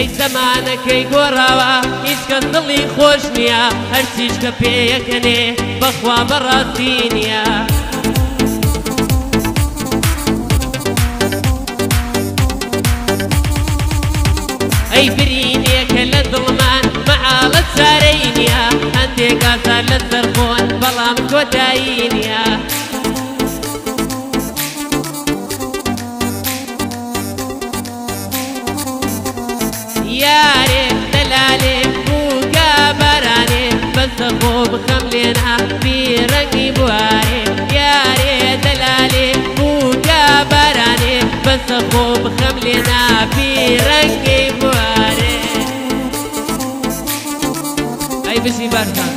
ئەی زەمانەکەی گۆڕاوە هیچ کەس دڵی خۆش نییە هەرچیش کە پێیەکەنێ بەخوا بەڕاستی نییە ئەی برینێکە لە دڵمان مەعاڵە چارەی نییە هەندێک ئازار لەسەر خۆن بەڵام کۆتایی نییە یارێ دەلالێ بووگا بارانێ بەسە خۆ بخەم لێنا بیرەنگی بوارێ یارێ دەلالێ بووگا بارانێ بەسە خۆ بخەم لێنا بیرەنگی بوارێ ئەی بشی باشان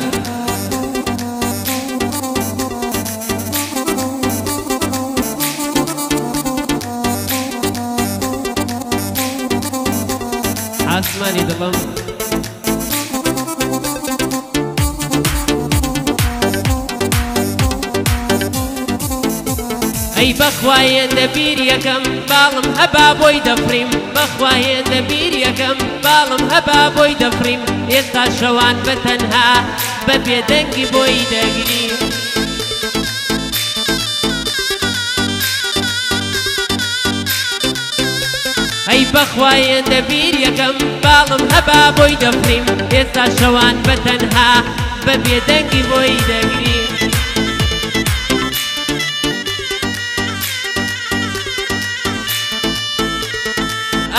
عاسمانی دڵم ئەی بەخوایەندە بیر یەکەم باڵم هەبا بۆی دەفریم بەخوایەندە بیر یەکەم باڵم هەبا بۆی دەفریم ئێستا شەوان بەتەنها بە بێدەنگی بۆی دەگریم ئەی بەخوایەندە بیر یەکەم باڵم هەبا بۆی دەفریم ئێستا شەوان بەتەنها بە بێدەنگی بۆی دەگریم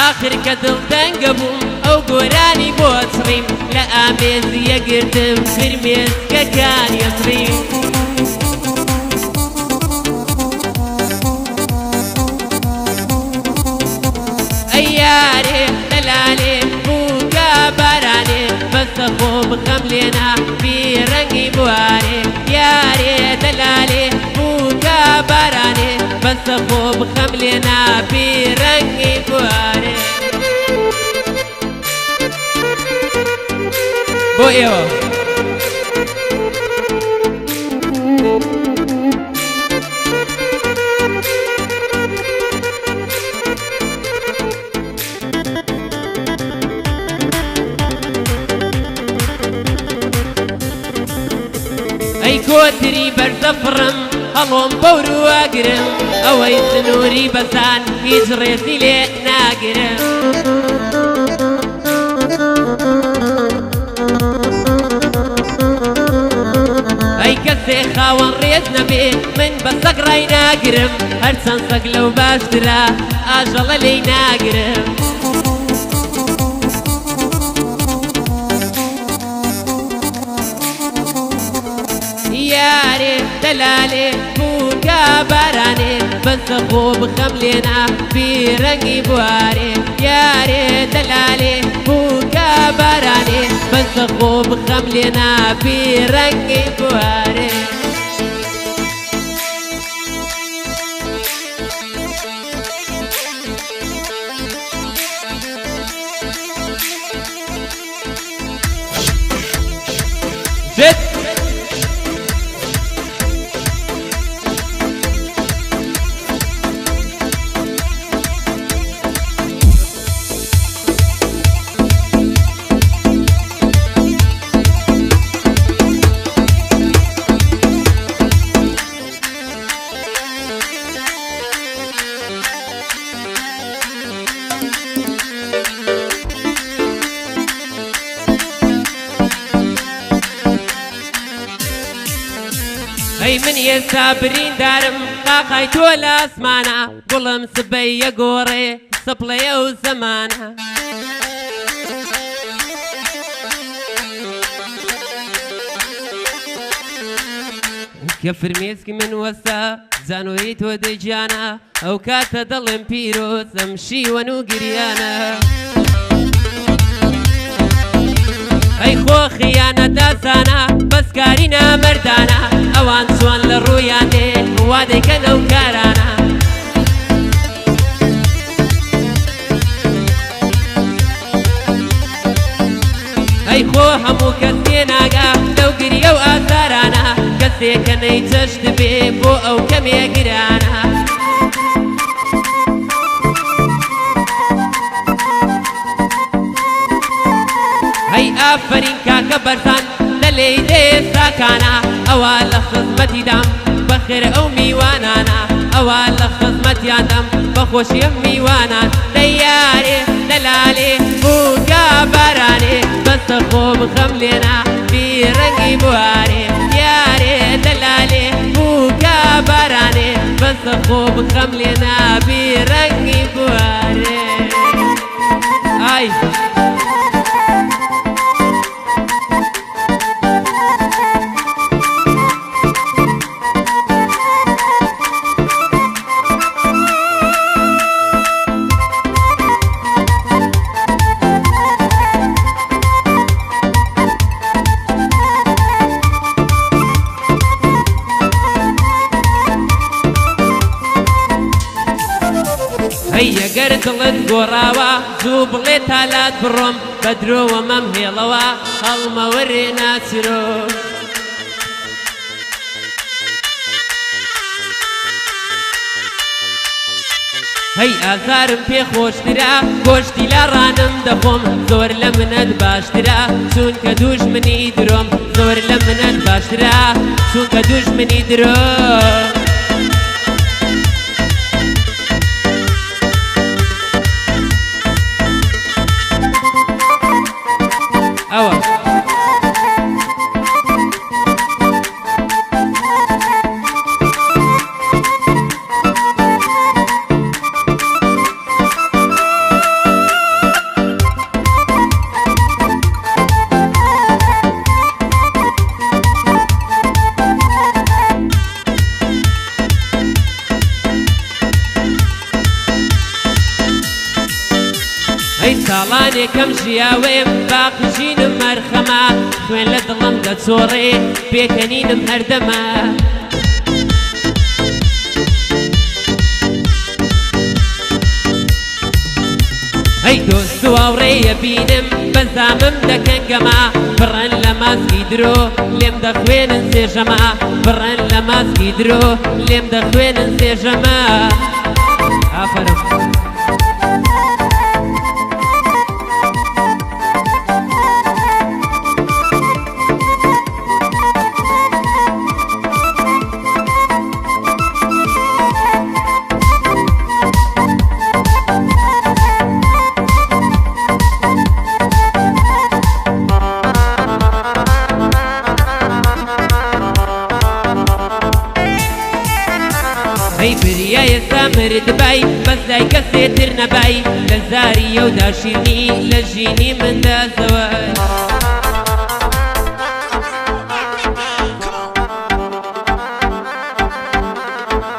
آخر کە دڵتەنگە بووم ئەو گۆرانی بۆ چڕیم لە ئامێزیە گرتم فرمێسکەکان یەسڕیم ئەی یارێ دەلالێ بووگا بارانێ بەسە خۆ بخەم لێنا بیرەنگی بوارێ یارێ دەلالێ بووگا بارانێ بەسە خۆ بخەم لێنا بیرەنگی بوارێ بۆ ئێوە ئەی کۆتری بەرزەفڕم هەڵۆم بەوروواگرم ئەوەی سنووری بەزان هیچ ڕێزی لێ ناگرم ئەی کەسێ خاوەن ڕێز نەبێ من بە سەگ ڕای ناگرم هەرچەند سەگ لەو باشترە ئاژەڵە لێی ناگرم یارێ دەلالێ بووگا بارانێ بەسە خۆ بخەم لێنا بیرەنگی بوارێ یارێ دەلالێ بووگا بارانێ بەسە خۆ بخەم لێنا بیرەنگی بوارێ جد ئەی من ئێستا بریندارم قاقای تۆ لە ئاسمانە گوڵم سبەی یەگۆڕێ سەپڵەیە و زەمانە کە فرمێسکی من وەستا زانۆری تۆ دەیجانە ئەو کاتە دڵم پیرۆز ئەم شیوەن و گریانە ئەی خۆ خیانە دازانە بەسکاری نامەردانە ئەوان چۆن لە ڕوویان دێ وا دەیکەن ئەو کارانە ئەی خۆ هەموو کەس تێناگا لەو گریە و ئازارانە کەسێکە نەیجەشت بێ بۆ ئەو کەمێ گرانە ئافرین کاکە بەرزان دەلێی دێستاکانە ئەوە لە خزمەتی دام بەخێر ئەو میوانانە ئەوە لە خزمەتیاندەم بەخۆشی ئەم میوانان دەیارێ دەلالێ بووکە بارانێ بەستە خۆ بخەم لێنا بیرەنگی بوارێ یارێ دەلالێ بووکە بارانێ بەستە خۆ بخەم لێنا بیرەنگی بوارێ ئای ئەگەر دڵت گۆڕاوە زوو بڵێ تالات بڕۆم بە درۆوە مەم هێڵەوە هەڵمەوەرێ ناچرۆ هەی ئازارم پێ خۆشترا گۆشتی لە ڕانم دەخۆم زۆر لە منەت باشترا چونکە دوژمنی درۆم زۆر لە منەت باشترا چونکە دوژمنی درۆم ئەوە ئەی ساڵانێکەم ژیاوێم باقژینم مەرخەمە خوێن لە دڵم دەچۆڕێ پێکەنینم هەردەمە ئەی دۆست و هاوڕێیە بینم بەزامم دەکەنگەمە بڕەن لە ماسکی درۆ لێم دەخوێنن سێژەمە بڕەن لە ماسکی درۆ لێم دەخوێنن سێژەمە ئافەرم ئەی بریە ئێستا مردبای بەس لای کەسێتر نەبای لە زاریە و داشینی لە ژینی مندا زەوای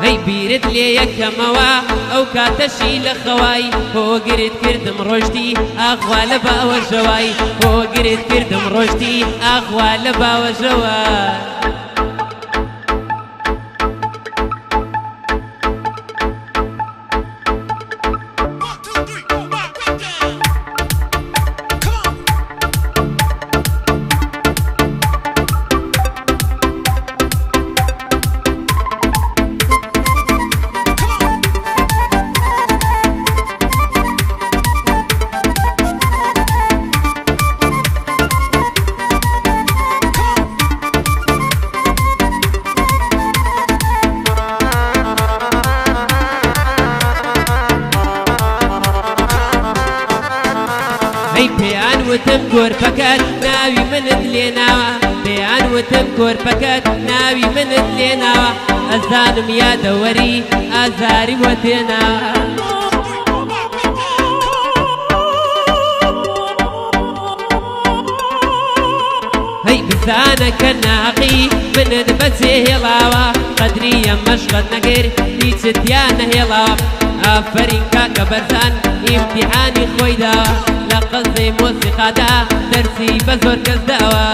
ئەی بیرت لێ یەکەمەوە ئەو کاتەشی لە خەوای هۆگرت کردم ڕۆژتی ئاخوا لە باوەژەوای هۆگرت کردم ڕۆژتی ئاخوا لە باوەژەوای ئەی پێیان وتم گۆرپەکەت ناوی منت لێناوە پێیان وتم گۆرپەکەت ناوی منت لێناوە ئەزانم یادەوەری ئازاری وە تێناوە هەی بزانە کە ناقی منت بەجێ هێڵاوە قەدری ئەم مەشقەت نەگەر هیچت یان نەهێڵاوە ئافەرین کاکە بەرزان ئیمتیحانی خۆی داوە لە قەزەی مۆسیقادا دەرسی بە زۆر کەس داوە